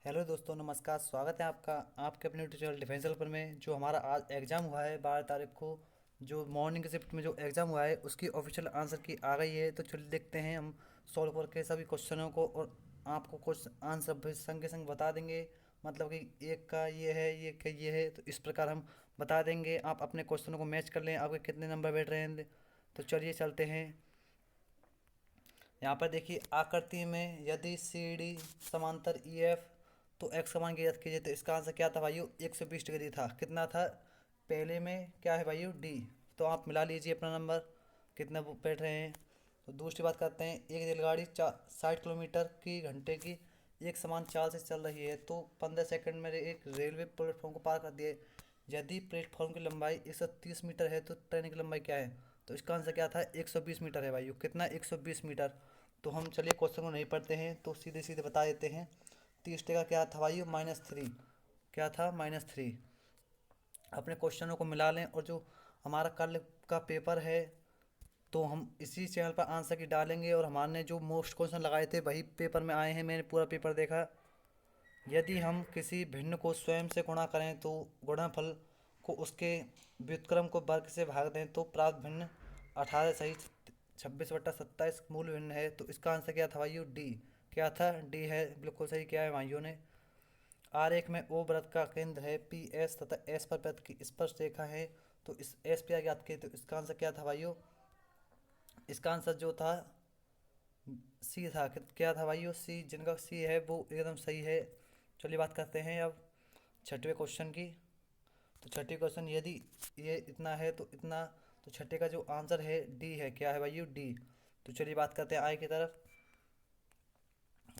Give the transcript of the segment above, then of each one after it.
Hello दोस्तों, नमस्कार। स्वागत है आपका आपके अपने यूट्यूब चैनल डिफेंस हेल्पर में। जो हमारा आज एग्ज़ाम हुआ है 12 तारीख को, जो मॉर्निंग शिफ्ट में जो एग्ज़ाम हुआ है उसकी ऑफिशियल आंसर की आ गई है। तो चलिए देखते हैं हम सॉल्व करके सभी क्वेश्चनों को, और आपको क्वेश्चन आंसर भी संग के संग बता देंगे। मतलब कि एक का ये है, ये का ये है, तो इस प्रकार हम बता देंगे। आप अपने क्वेश्चनों को मैच कर लें, आपके कितने नंबर बैठ रहे हैं। तो चलिए चलते हैं। यहाँ पर देखिए, आकृति में यदि सी डी समांतर ई एफ तो एक्स का मान ज्ञात कीजिए। तो इसका आंसर क्या था भाइयों? 120 डिग्री था। कितना था पहले में? क्या है भाइयों? डी। तो आप मिला लीजिए अपना नंबर, कितना वो बैठ रहे हैं। तो दूसरी बात करते हैं। एक रेलगाड़ी 60 किलोमीटर की घंटे की एक समान चाल से चल रही है, तो 15 सेकंड में एक रेलवे प्लेटफॉर्म को पार कर दिए। यदि प्लेटफॉर्म की लंबाई 130 मीटर है तो ट्रेन की लंबाई क्या है? तो इसका आंसर क्या था? 120 मीटर है भाइयों। कितना? 120 मीटर। तो हम चलिए क्वेश्चन को नहीं पढ़ते हैं, तो सीधे सीधे बता देते हैं। 30 का क्या था भाइयों? -3। क्या था? -3। अपने क्वेश्चनों को मिला लें, और जो हमारा कल का पेपर है तो हम इसी चैनल पर आंसर की डालेंगे। और हमारे जो मोस्ट क्वेश्चन लगाए थे वही पेपर में आए हैं। मैंने पूरा पेपर देखा। यदि हम किसी भिन्न को स्वयं से गुणा करें तो गुणनफल को उसके व्युत्क्रम को वर्ग से भाग दें तो प्राप्त भिन्न 18 सही 26/27 मूल भिन्न है। तो इसका आंसर क्या था भाइयों? डी। क्या था? डी है, बिल्कुल सही किया है भाइयों ने। आरेख में ओ वृत्त का केंद्र है पी एस तथा एस पर वृत्त की स्पर्श रेखा है। तो इस एस पे ज्ञात किए। तो इसका आंसर क्या था भाइयों? इसका आंसर जो था सी था। क्या था भाइयों? सी। जिनका सी है वो एकदम सही है। चलिए बात करते हैं अब छठवें क्वेश्चन की। तो छठे क्वेश्चन, यदि ये इतना है तो इतना, तो छठे का जो आंसर है डी है। क्या है भाइयों? डी। तो चलिए बात करते हैं आगे की तरफ।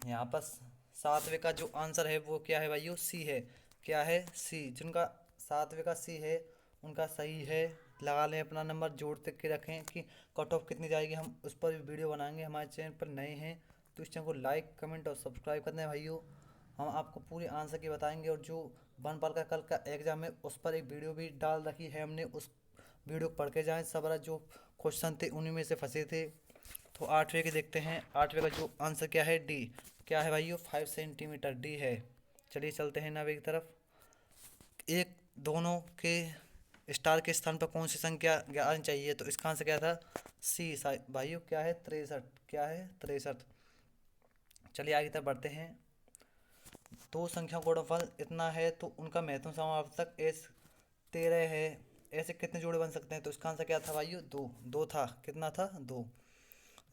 यहाँ पर सातवें का जो आंसर है वो क्या है भाइयों? सी है। क्या है? सी। जिनका सातवें का सी है उनका सही है। लगा लें अपना नंबर, जोड़ तक के रखें कि कट ऑफ कितनी जाएगी। हम उस पर भी वीडियो बनाएंगे। हमारे चैनल पर नए हैं तो इस चैनल को लाइक, कमेंट और सब्सक्राइब कर दें भाइयों। हम आपको पूरी आंसर की बताएंगे। और जो वन पर का कल का एग्जाम है उस पर एक वीडियो भी डाल रखी है हमने, उस वीडियो को पढ़ के जाएँ। सब जो क्वेश्चन थे उन्हीं में से फंसे थे। तो आठवें के देखते हैं। आठवें का जो आंसर क्या है? डी। क्या है भाइयों? 5 सेंटीमीटर। डी है। चलिए चलते हैं नवे की तरफ। एक दोनों के स्टार के स्थान पर कौन सी संख्या आनी चाहिए? तो इसका आंसर क्या था? सी भाइयों। क्या है? 63। क्या है? 63। चलिए आगे तरफ बढ़ते हैं। दो संख्या गुणनफल इतना है तो उनका महत्तम समावर्तक एस 13 है। ऐसे कितने जोड़े बन सकते हैं? तो इसका आंसर क्या था भाइयों? दो। दो था। कितना था? दो।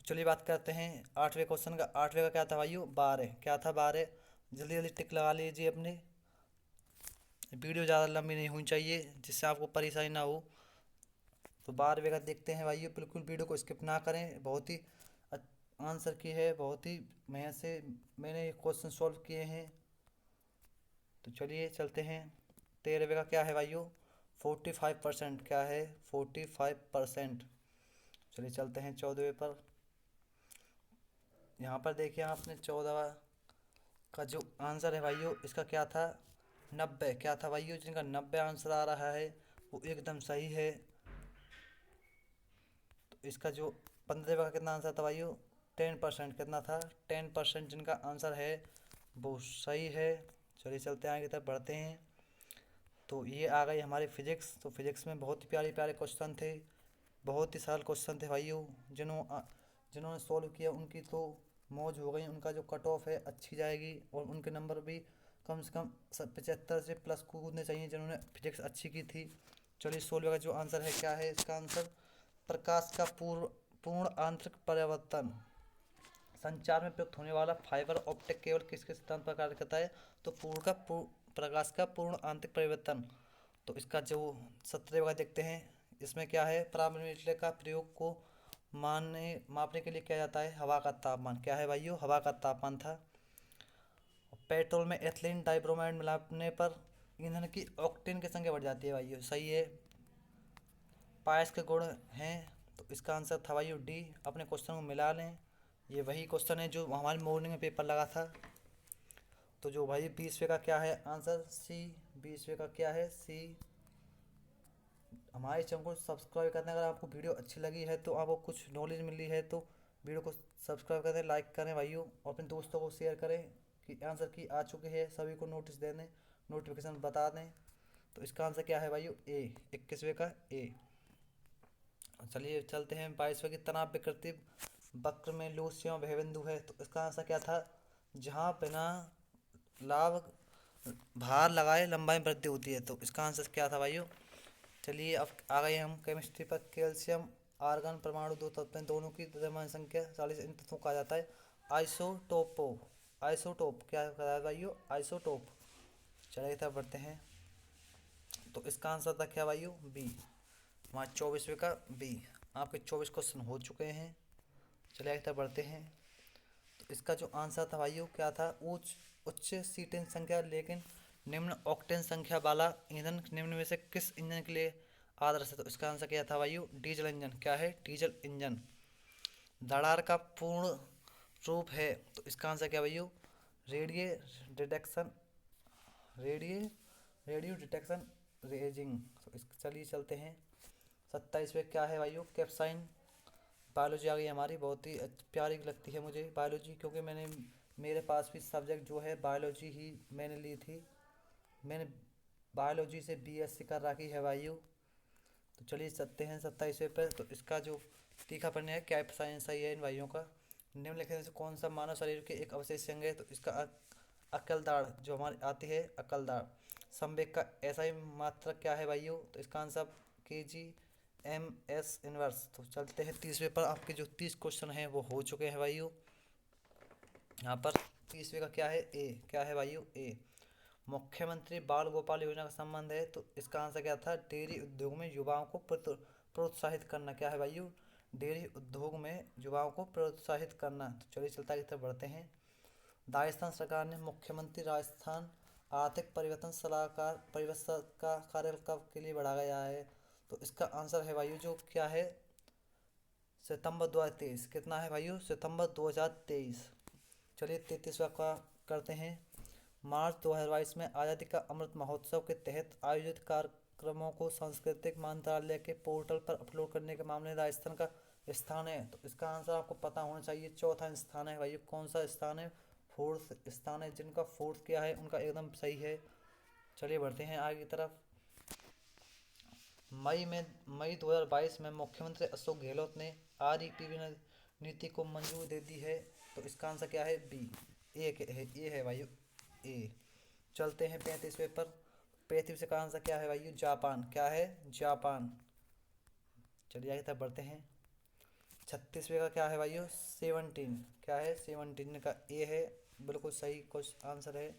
चलिए बात करते हैं आठवें क्वेश्चन का। आठवें का क्या था भाइयों? 12। क्या था? 12। जल्दी जल्दी टिक लगा लीजिए अपने। वीडियो ज़्यादा लंबी नहीं होनी चाहिए जिससे आपको परेशानी ना हो। तो 12वें का देखते हैं भाइयों। बिल्कुल वीडियो को स्किप ना करें। बहुत ही आंसर की है, बहुत ही मेहनत से मैंने ये क्वेश्चन सॉल्व किए हैं। तो चलिए चलते हैं। 13वें का क्या है भाइयों? 45%। क्या है? 45%। चलिए चलते हैं 14वें पर। यहाँ पर देखिए आपने 14वां का जो आंसर है भाइयों, इसका क्या था? 90। क्या था भाइयों? जिनका 90 आंसर आ रहा है वो एकदम सही है। तो इसका जो 15वें का कितना आंसर था भाइयों? 10%। कितना था? 10%। जिनका आंसर है वो सही है। चलिए चलते हैं आगे तरफ बढ़ते हैं। तो ये आ गई हमारी फिजिक्स। तो फिजिक्स में बहुत ही प्यारे प्यारे क्वेश्चन थे, बहुत ही सरल क्वेश्चन थे भाइयों। जिन्होंने सॉल्व किया उनकी तो मौज हो गई। उनका जो कट ऑफ है अच्छी जाएगी, और उनके नंबर भी कम से कम 75 से प्लस कूदने चाहिए जिन्होंने फिजिक्स अच्छी की थी। चलिए 16 का जो आंसर है क्या है? इसका आंसर प्रकाश का पूर्ण आंतरिक परिवर्तन। संचार में प्रयुक्त होने वाला फाइबर ऑप्टिक केबल किसके सिद्धांत पर कार्य करता है? तो प्रकाश का पूर्ण आंतरिक परिवर्तन। तो इसका जो 17वें का देखते हैं। इसमें क्या है? परामर्श का प्रयोग को मापने के लिए किया जाता है हवा का तापमान। क्या है भाइयों? हवा का तापमान था। पेट्रोल में एथिलीन डाइब्रोमाइड मिलाने पर ईंधन की ऑक्टेन की संख्या बढ़ जाती है भाइयों। सही है। पायस के गुण हैं। तो इसका आंसर था भाइयों डी। अपने क्वेश्चन को मिला लें। ये वही क्वेश्चन है जो हमारे मॉर्निंग में पेपर लगा था। तो जो भाई 20वें का क्या है आंसर? सी। 20वें का क्या है? सी। हमारे चैनल को सब्सक्राइब करना। अगर आपको वीडियो अच्छी लगी है तो आपको कुछ नॉलेज मिली है तो वीडियो को सब्सक्राइब करें, लाइक करें भाइयों, और अपने दोस्तों को शेयर करें कि कि आंसर की आ चुके हैं, सभी को नोटिस दे दें, नोटिफिकेशन बता दें। तो इसका आंसर क्या है भाइयों? ए, 21वें का ए। चलिए चलते हैं 22वें की तनाव विकृति वक्र में लूसियों भयबिंदु है, तो इसका आंसर क्या था? जहाँ बिना लाभ भार लगाए लंबाई में वृद्धि होती है, तो इसका आंसर क्या था भाइयों? चलिए अब आ गए हम केमिस्ट्री पर। कैल्शियम आर्गन परमाणु दो तत्व हैं, दोनों की द्रव्यमान संख्या 40, इन तत्वों को कहा जाता है आइसोटोपो। आइसोटोप क्या कहा है भाइयों? आइसोटोप। चलिए तब बढ़ते हैं। तो इसका आंसर था क्या भाइयों? बी। हमारे 24वें का बी। आपके 24 क्वेश्चन हो चुके हैं। चलिए आगे तक बढ़ते हैं। तो इसका जो आंसर था भाइयों क्या था? उच्च सीटें संख्या लेकिन निम्न ऑक्टेन संख्या वाला ईंधन निम्न में से किस इंजन के लिए आदर्श है? तो इसका आंसर क्या था भाइयों? Diesel engine. क्या है? Diesel engine. रडार का पूर्ण रूप है, तो इसका आंसर क्या भाइयों? Radio detection, radio radio detection raising. तो इस चलिए चलते हैं 27वें क्या है भाइयों? कैप्साइन। बायोलॉजी आ गई हमारी, बहुत ही प्यारी लगती है मुझे बायोलॉजी, क्योंकि मेरे पास भी सब्जेक्ट जो है बायोलॉजी ही मैंने ली थी। मैंने बायोलॉजी से बीएससी कर रखी है भाइयों। तो चलिए चलते हैं 27वें पर। तो इसका जो तीखा पन्ने है कैप्साइन सही है इन भाइयों का। निम्नलिखित में से कौन सा मानव शरीर के एक अवशेष अंग है? तो इसका अकलदाड़ जो हमारी आती है, अकलदाड़। संवेग का ऐसा ही मात्रक क्या है भाइयों? तो इसका आंसर KG/MS इनवर्स। तो चलते हैं 30वें पर। आपके जो 30 क्वेश्चन हैं वो हो चुके हैं भाइयों। यहाँ पर 30वें का क्या है? ए। क्या है भाइयों? ए। मुख्यमंत्री बाल गोपाल योजना का संबंध है, तो इसका आंसर क्या था? डेयरी उद्योग में युवाओं को प्रोत्साहित करना। क्या है भाइयों? डेयरी उद्योग में युवाओं को प्रोत्साहित करना। तो चलिए चलता की तरफ बढ़ते हैं। राजस्थान सरकार ने मुख्यमंत्री राजस्थान आर्थिक परिवर्तन सलाहकार परिषद का कार्यकाल कब के लिए बढ़ा गया है? तो इसका आंसर है भाइयों जो क्या है? सितंबर 2023। कितना है भाइयों? सितंबर 2023। चलिए 33वां का करते हैं। मार्च 2022 में आज़ादी का अमृत महोत्सव के तहत आयोजित कार्यक्रमों को सांस्कृतिक मंत्रालय के पोर्टल पर अपलोड करने के मामले में राजस्थान का स्थान है। तो इसका आंसर आपको पता होना चाहिए। चौथा स्थान है भाई। कौन सा स्थान है? फोर्थ स्थान है। जिनका फोर्थ क्या है उनका एकदम सही है। चलिए बढ़ते हैं आगे की तरफ। मई 2022 में मुख्यमंत्री अशोक गहलोत ने RETV नीति को मंजूरी दे दी है, तो इसका आंसर क्या है? बी। ए है भाई, ए। चलते हैं 35वें पर। 35वें का आंसर क्या है भाई? जापान। क्या है? जापान। चलिए आगे तक बढ़ते हैं। 36वें का क्या है भाई? 17। क्या है? 17 का ए है, बिल्कुल सही कुछ आंसर है।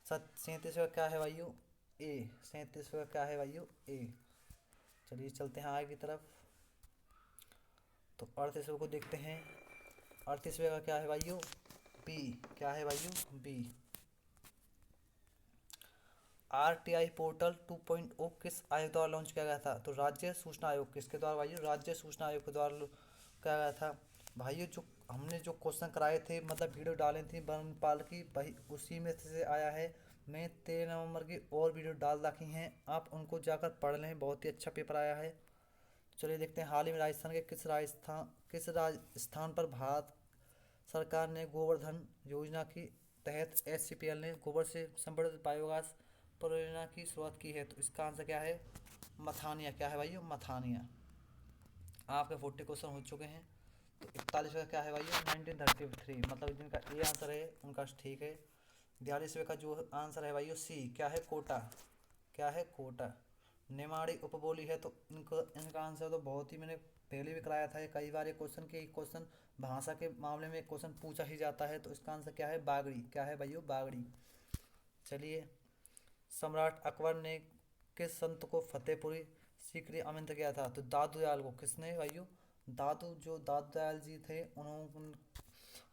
37वें का क्या है भाई? ए। 37वें का क्या है भाई? ए। चलिए चलते हैं आगे की तरफ। तो 38वें को देखते हैं। 38वें का क्या है भाई? बी। क्या है भाई? बी। RTI पोर्टल 2.0 किस आयोग द्वारा लॉन्च किया गया था? तो राज्य सूचना आयोग। किसके द्वारा भाई? राज्य सूचना आयोग के द्वारा किया गया था। भाइयों जो हमने जो क्वेश्चन कराए थे, मतलब वीडियो डाली थी वनपाल की, भाई उसी में से आया है। मैं 13 नवंबर की और वीडियो डाल रखी हैं, आप उनको जाकर पढ़ लें, बहुत ही अच्छा पेपर आया है। चलिए देखते हैं। हाल ही में राजस्थान के किस राजस्थान पर भारत सरकार ने गोवर्धन योजना के तहत SCPL ने गोबर से समृद्ध बायोगैस परियोजना की शुरुआत की है? तो इसका आंसर क्या है? मथानिया। क्या है भाई? मथानिया। आपके 40 क्वेश्चन हो चुके हैं। तो 41वें का क्या है भाई? 1933। मतलब जिनका ए आंसर है उनका ठीक है। 42वें का जो आंसर है भाई सी। क्या है? कोटा। क्या है? कोटा। नेमाड़ी उपबोली है, तो इनका आंसर तो बहुत ही मैंने पहले भी कराया था। कई बार ये क्वेश्चन भाषा के मामले में क्वेश्चन पूछा ही जाता है। तो इसका आंसर क्या है? बागड़ी। क्या है भाइयों? बागड़ी। चलिए, सम्राट अकबर ने किस संत को फतेहपुरी सीकरी आमंत्रित किया था? तो दादू दयाल को। किसने भाइयों? दादू दयाल जी थे,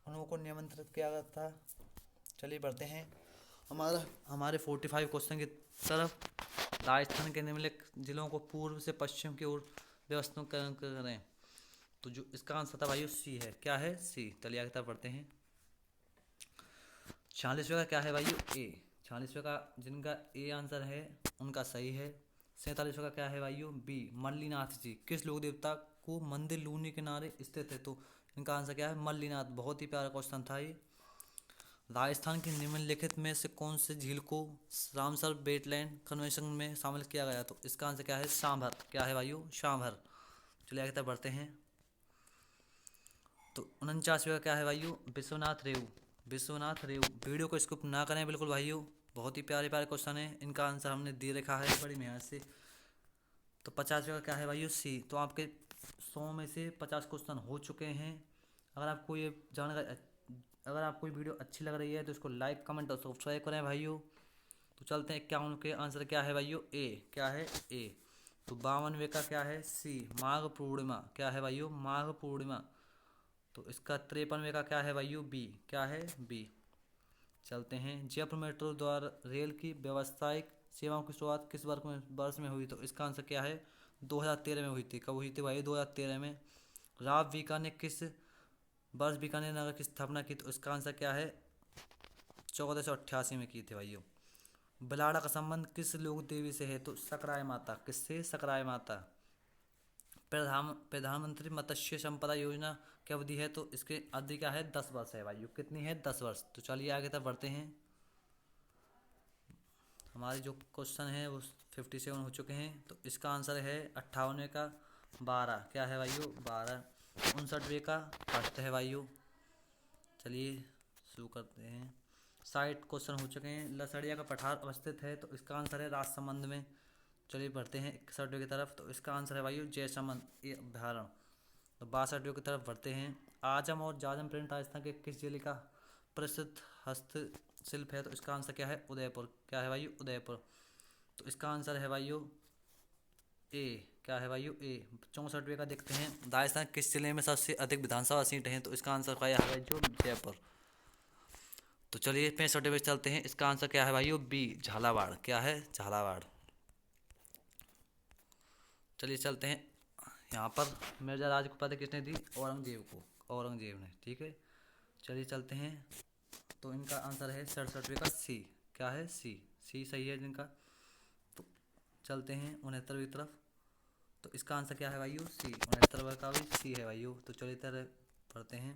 उनको निमंत्रित किया गया था। चलिए बढ़ते हैं हमारे 45 क्वेश्चन की तरफ। राजस्थान के निम्नलिखित जिलों को पूर्व से पश्चिम की ओर व्यवस्थित करें। तो जो इसका आंसर था भाई सी है। क्या है? सी। चलिए आगे तरफ बढ़ते हैं। 46वें का क्या है भाई? ए। 46वें का जिनका ए आंसर है उनका सही है। 47वें का क्या है भाई? बी। मल्लीनाथ जी किस लोक देवता को मंदिर लूनी किनारे स्थित है? तो इनका आंसर क्या है? मल्लीनाथ। बहुत ही प्यारा क्वेश्चन था ये। राजस्थान की निम्नलिखित में से कौन से झील को रामसर वेटलैंड कन्वेंशन में शामिल किया गया? तो इसका आंसर क्या है? सांभर। क्या है भाइयों? सांभर। चलिए आगे तक बढ़ते हैं। तो 49वां क्या है भाइयों? विश्वनाथ रेऊ। विश्वनाथ रेऊ। वीडियो को स्किप ना करें बिल्कुल भाइयों, बहुत ही प्यारे प्यारे क्वेश्चन है, इनका आंसर हमने दे रखा है बड़ी मेहनत से। तो 50वां क्या है भाइयों? सी। तो आपके 100 में से 50 क्वेश्चन हो चुके हैं। अगर आपको ये जानकारी, अगर आपको ये वीडियो अच्छी लग रही है तो इसको लाइक कमेंट और सब्सक्राइब करें भाइयों। तो चलते हैं 51 के आंसर क्या है भाइयों? ए। क्या है? ए। तो 52वें का क्या है? सी। माघ पूर्णिमा। क्या है भाइयों? माघ पूर्णिमा। तो इसका 53वें का क्या है भाइयों? बी। क्या है? बी। चलते हैं। जयपुर मेट्रो द्वारा रेल की व्यावसायिक सेवाओं की शुरुआत किस वर्ष में हुई? तो इसका आंसर क्या है? 2013 में हुई थी। कब हुई थी भाई? 2013 में। राव बीकानेर ने किस वर्ष बीकानेर नगर की स्थापना की? तो इसका आंसर क्या है? 1488 में की थी भाइयों। बलाड़ा का संबंध किस लोक देवी से है? तो सकराय माता। किससे? सकराय माता। प्रधानमंत्री मत्स्य संपदा योजना की अवधि है? तो इसके अवधि क्या है? 10 वर्ष है भाइयों। कितनी है? 10 वर्ष। तो चलिए आगे तक बढ़ते हैं। हमारे जो क्वेश्चन है वो 57 हो चुके हैं। तो इसका आंसर है 58वें का 12। क्या है भाइयों? 12। 59वें का फर्स्ट है भाइयों। चलिए शुरू करते हैं। 60 क्वेश्चन हो चुके हैं। लसड़िया का पठार अवस्थित है? तो इसका आंसर है राजसमंद में। चलिए बढ़ते हैं 61वें की तरफ। तो इसका आंसर है भाइयों जयसमंद ये अभ्यारण्य। तो 62वें की तरफ बढ़ते हैं। आजम और जाजम प्रिंट राजस्थान के किस जिले का प्रसिद्ध हस्तशिल्प है? तो इसका आंसर क्या है? उदयपुर। क्या है भाइयों? उदयपुर। तो इसका आंसर है भाइयों ए। क्या है भाइयों? ए। 64वें का देखते हैं। राजस्थान किस जिले में सबसे अधिक विधानसभा सीट हैं? तो इसका आंसर क्या है भाई? जो जयपुर। तो चलिए 65वें चलते हैं। इसका आंसर क्या है भाइयों? बी। झालावाड़। क्या है? झालावाड़। चलिए चलते हैं। यहाँ पर मिर्जा राज को पदवी किसने दी? औरंगजेब को। औरंगजेब ने। ठीक है। चलिए चलते हैं। तो इनका आंसर है 67वें का सी। क्या है? सी। सी सही है जिनका। तो चलते हैं 69वीं तरफ। तो इसका आंसर क्या है भाइयों? सी। 69वें का भी सी है भाइयों। तो चलिए तरह पढ़ते हैं।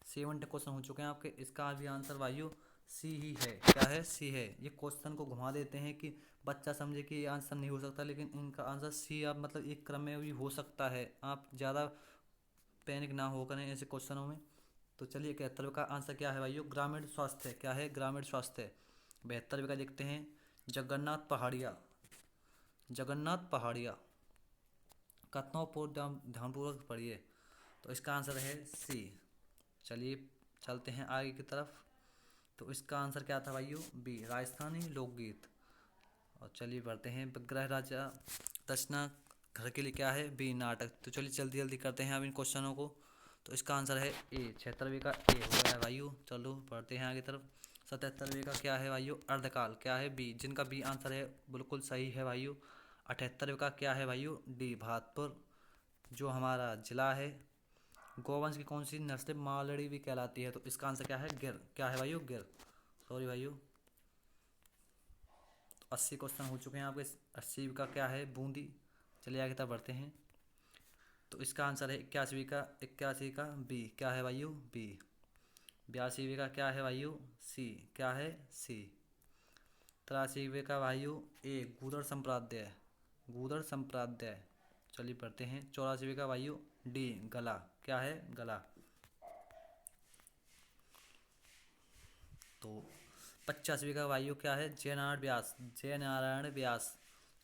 70 क्वेश्चन हो चुके हैं आपके। इसका भी आंसर भाइयों सी ही है। क्या है? सी है। ये क्वेश्चन को घुमा देते हैं कि बच्चा समझे कि ये आंसर नहीं हो सकता, लेकिन इनका आंसर सी आप मतलब एक क्रम में भी हो सकता है। आप ज़्यादा पैनिक ना हो करें ऐसे क्वेश्चनों में। तो चलिए 71वें का आंसर क्या है भाइयों? ग्रामीण स्वास्थ्य। क्या है? ग्रामीण स्वास्थ्य। 72वें का देखते हैं। जगन्नाथ पहाड़िया। जगन्नाथ पहाड़िया कथनों ध्यानपूर्वक पढ़िए। तो इसका आंसर है सी। चलिए चलते हैं आगे की तरफ। तो इसका आंसर क्या था भाइयों? बी। राजस्थानी लोकगीत। और चलिए बढ़ते हैं। विग्रह राजा दक्षिणा घर के लिए क्या है? बी। नाटक। तो चलिए जल्दी जल्दी करते हैं अब इन क्वेश्चनों को। तो इसका आंसर है ए। 76वें का ए हो गया है भाइयों। चलो बढ़ते हैं आगे तरफ। 77वें का क्या है भाइयों? अर्धकाल। क्या है? बी। जिनका बी आंसर है बिल्कुल सही है भाइयों। 78वें का क्या है भाइयों? डी। भातपुर जो हमारा जिला है। गोवंश की कौन सी नस्ल मालड़ी भी कहलाती है? तो इसका आंसर क्या है? गिर। क्या है भाइयों? गिर। सॉरी भाइयों। तो 80 क्वेश्चन हो चुके हैं आपके। 80 का क्या है? बूंदी। चलिए आगे तक बढ़ते हैं। तो इसका आंसर है 81 का बी। क्या है भाइयों? बी। 82वें का क्या है भाइयों? सी। क्या है? सी। 83वें का भाइयों ए। गूदड़ संप्रादाय। गूदड़ संप्रादाय। चलिए पढ़ते हैं। 84वें का भाइयों डी। गला। क्या है? गला। तो 85वीं का वायु क्या है? जय नारायण व्यास। जय नारायण व्यास।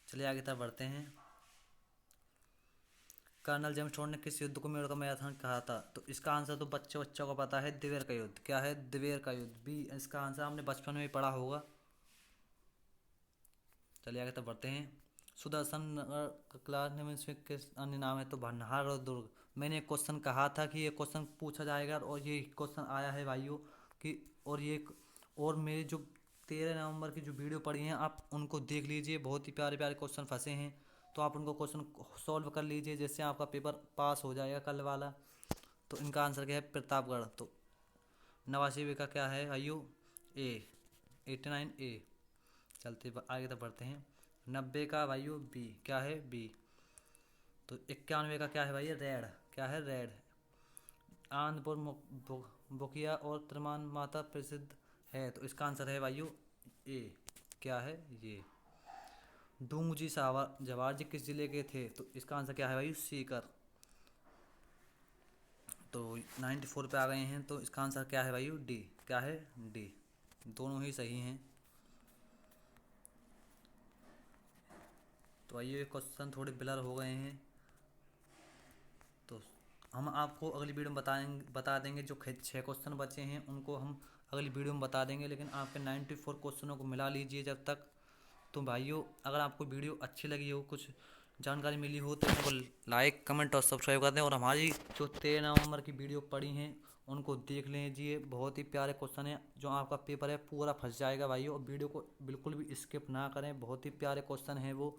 चलिए आगे तक बढ़ते हैं। कर्नल जेम्स ने किस युद्ध को मेड़ का मैराथन कहा था? तो इसका आंसर तो बच्चों बच्चों को पता है। दिवेर का युद्ध। क्या है? दिवेर का युद्ध। बी इसका आंसर हमने बचपन में ही पढ़ा होगा। चलिए आगे तक बढ़ते हैं। सुदर्शन नगर क्लास में किस अन्य नाम है? तो भंडार और दुर्ग। मैंने एक क्वेश्चन कहा था कि ये क्वेश्चन पूछा जाएगा और ये क्वेश्चन आया है भाइयों कि और मेरी जो 13 नवंबर की जो वीडियो पड़ी हैं आप उनको देख लीजिए। बहुत ही प्यारे प्यारे क्वेश्चन फंसे हैं। तो आप उनको क्वेश्चन सॉल्व कर लीजिए जिससे आपका पेपर पास हो जाएगा कल वाला। तो इनका आंसर क्या है? प्रतापगढ़। तो 89 का क्या है भाइयों? ए। 89 ए। चलते आगे तक बढ़ते हैं। 90 का भाइयों बी। क्या है? बी। तो 91 का क्या है भाई? रेड। क्या है? रेड। आनंदपुर बुकिया और त्रिमान माता प्रसिद्ध है, तो इसका आंसर है भाइयों ए। क्या है ये? डूंगजी जवाहर जी किस जिले के थे? तो इसका आंसर क्या है भाई? सीकर। तो 94 पे आ गए हैं, तो इसका आंसर क्या है भाई? डी। क्या है? डी। दोनों ही सही हैं। तो ये क्वेश्चन थोड़े ब्लर हो गए हैं, तो हम आपको अगली वीडियो में बता देंगे। जो 6 क्वेश्चन बचे हैं उनको हम अगली वीडियो में बता देंगे, लेकिन आपके 94 क्वेश्चनों को मिला लीजिए जब तक। तो भाइयों, अगर आपको वीडियो अच्छी लगी हो, कुछ जानकारी मिली हो, तो इनको लाइक कमेंट और सब्सक्राइब कर दें। और हमारी जो 13 नवंबर की वीडियो पड़ी हैं उनको देख लीजिए, बहुत ही प्यारे क्वेश्चन है। जो आपका पेपर है पूरा फंस जाएगा भाइयों, और वीडियो को बिल्कुल भी स्किप ना करें, बहुत ही प्यारे क्वेश्चन हैं वो।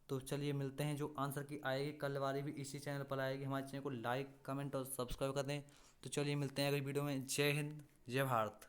तो चलिए मिलते हैं। जो आंसर की आएगी कल वाली भी इसी चैनल पर आएगी। हमारे चैनल को लाइक कमेंट और सब्सक्राइब कर दें। तो चलिए मिलते हैं अगली वीडियो में। जय हिंद, जय भारत।